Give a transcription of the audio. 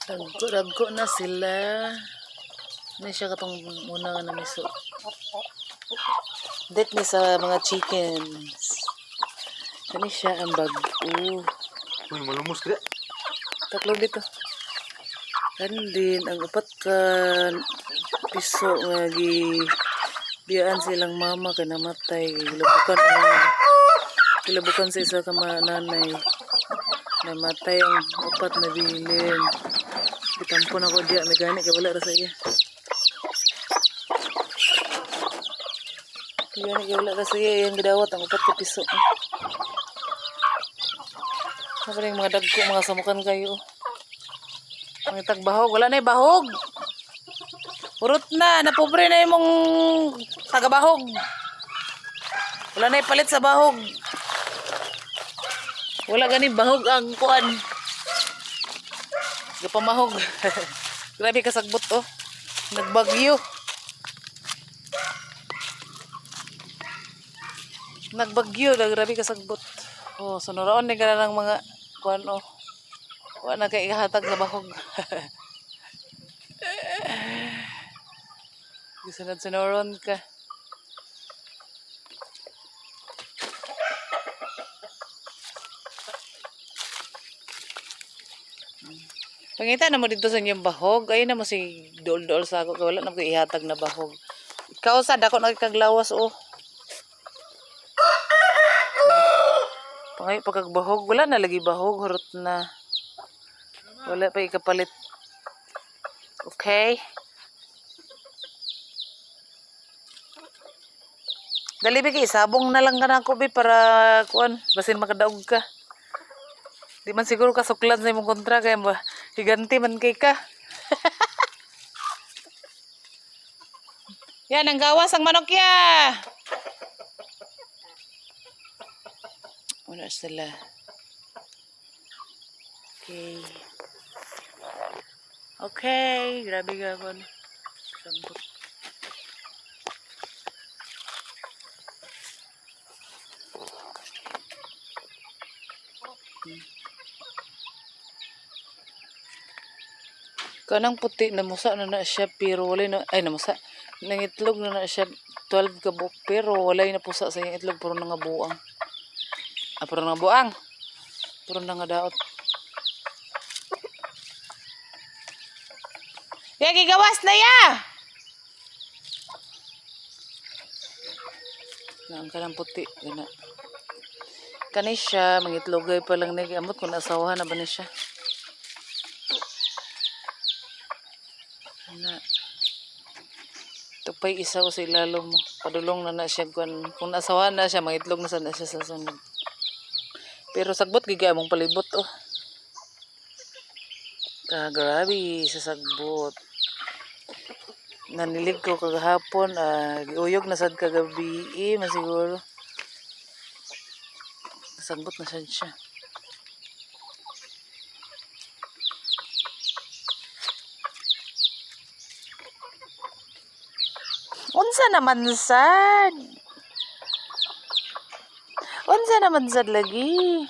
Ragko na sila. Ano siya katong muna nga na miso. Date ni sa mga chickens. Ano siya ang bago. Uy, malumos kaya. Tatlo dito. Kan din ang upat ka piso nga biyaan silang mama kay namatay. Gilabukan sa isa ka nanay. Namatay ang upat na bilin. Itampon ako diya. May gani kay wala ra sa iya. Gani kay wala ra sa iya. Yung gidawat ang upat ka piso. Ano yung mga dagko, mga samukan kayo. Mga tagbahog. Wala na yung bahog. Urot na. Napobre na yung mong tagabahog. Wala na yung palit sa bahog. Wala ganing bahog ang kuan. Gapamahog. Grabe kasagbot oh. Nagbagyo. Nagbagyo. Grabe kasagbot. Oh, sunuraon ni ka na ng mga kuan oh. Wala na kay ikahatag sa bahog. Sunod-sunuron ka. Pangita na mo dito sa inyong bahog. Ayun na mo si Dol-Dol sa ako. Wala na ko ihatag na bahog. Ikaw sa dako nagkaglawas oh. Pangay pagkagbahog. Wala na lagi bahog. Hurot na. Wala pa ikapalit. Okay. Dali bigay. Sabong na lang ka na ako para kuan. Basin makadaog ka. Di man siguro kasuklan sa imong kontra kaya ba higanti man kay ka. Yan ang gawas ang manok ya. Wala sila. Okay. Okay, grabe gabon. Sambot. Kanang puti na musa na siya pero wala na ay namusa. Nang itlog na siya 12 ka buok pero wala na pusa sa iyang itlog puro nga buang. Ah, puro nga buang. Puro nga daot. Yagi gawas na ya. Nang kanang puti gana. Kani siya mangitlogay pa lang ni amot kun asawahan na ba ni siya. Na tupay isa ko sa ilalom mo padulong na siya kung asawahan na siya mangitlog na sana siya sa sunod pero sagbot giga mong palibot oh grabe sa sagbot nanilig ko kagahapon giuyog na sad kagabi masiguro sagbot na siya unsa naman sad lagi